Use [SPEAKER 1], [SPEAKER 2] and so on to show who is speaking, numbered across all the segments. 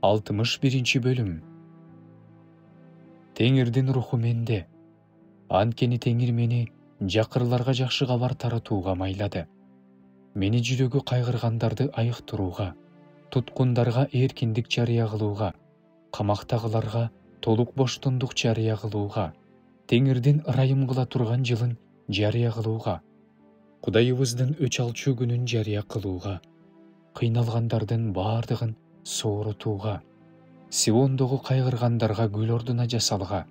[SPEAKER 1] 61 бөлүм. Теңирдин руху менде. Анткени Теңир мени жакырларга жакшы кабар таратууга майлады. Мени жүрөгү кайгыргандарды айыктырууга, туткундарга эркиндик жарыя кылууга, камактагыларга толук боштондук жарыя кылууга, Теңирдин ырайым кыла турган жылын жарыя кылууга, Кудайыбыздын өч алчу күнүн жарыя кылууга, кыйналгандардын баардыгын сооротууга, Сиондогу кайгыргандарга гүл ордуна жасалга,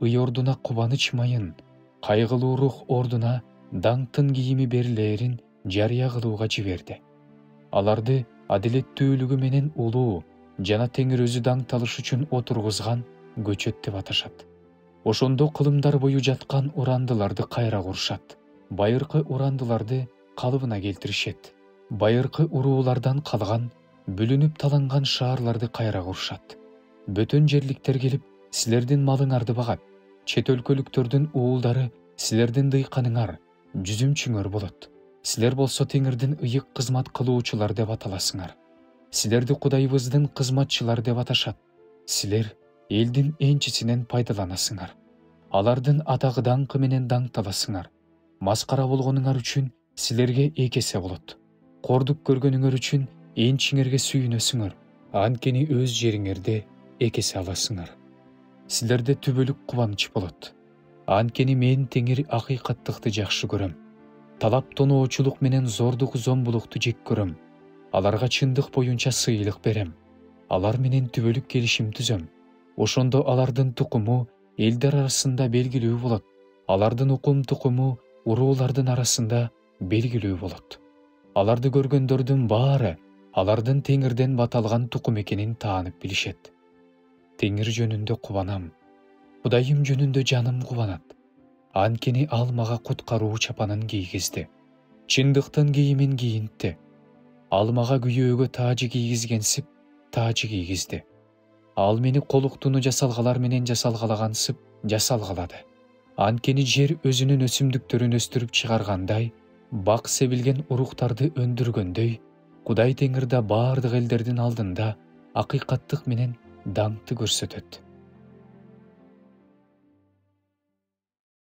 [SPEAKER 1] ый ордуна кубаныч майын, кайгылуу рух ордуна даңктын кийими берилээрин жарыя кылууга жиберди. Аларды адилеттүүлүгү менен улуу жана Теңир өзү даңкталыш үчүн отургузган көчөт деп аташат. Ошондо кылымдар бою жаткан урандыларды кайра курушат. Байыркы урандыларды калыбына келтиришет. Байыркы уруулардан калган, бүлүнүп таланган шаарларды кайра курушат. Бөтөн жерликтер келип, силердин малыңарды багат. Чет өлкөлүктөрдүн уулдары силердин дыйканыңар, жүзүмчүңөр болот. Силер болсо Теңирдин ыйык кызмат кылуучулар деп аталасыңар. Силерди Кудайыбыздын кызматчылар деп аташат. Силер элдин энчисинен пайдаланасыңар. Алардын атагы даңкы менен даңкталасыңар. Маскара болгонуңар үчүн силерге экесе болот. Кордук көргөнүңөр үчүн энчиңерге сүйүнөсүңөр. Анткени өз жериңерде экесе аласыңар. Силерде түбөлүк кубаныч болот. Анткени мен Теңир акыйкаттыкты жакшы көрөм. Талап тоноочулук менен зордук зомбулукту жек көрөм. Аларга чындык боюнча сыйлык берем. Алар менен түбөлүк келишим түзөм. Ошондо алардын тукуму элдер арасында белгилүү болот. Алардын укум тукуму уруулардын арасында белгилүү болот. Аларды көргөндөрдүн баары алардын Теңирден баталган тукум экенин таанып билишет. Теңир жөнүндө кубанам. Кудайым жөнүндө жаным кубанат. Анткени ал мага куткаруу чапанын кийгизди. Чындыктын кийимин кийинтти. Ал мага күйөөгө таажы кийгизгенсип, таажы кийгизди. Ал мени колуктуну жасалгалар менен жасалгалагансып, жасалгалады. Анткени жер өзүнүн өсүмдүктөрүн өстүрүп чыгаргандай, бак себилген уруктарды өндүргөндөй, Кудай Теңир да баардык элдердин алдында акыйкаттык менен даңкты көрсөтөт.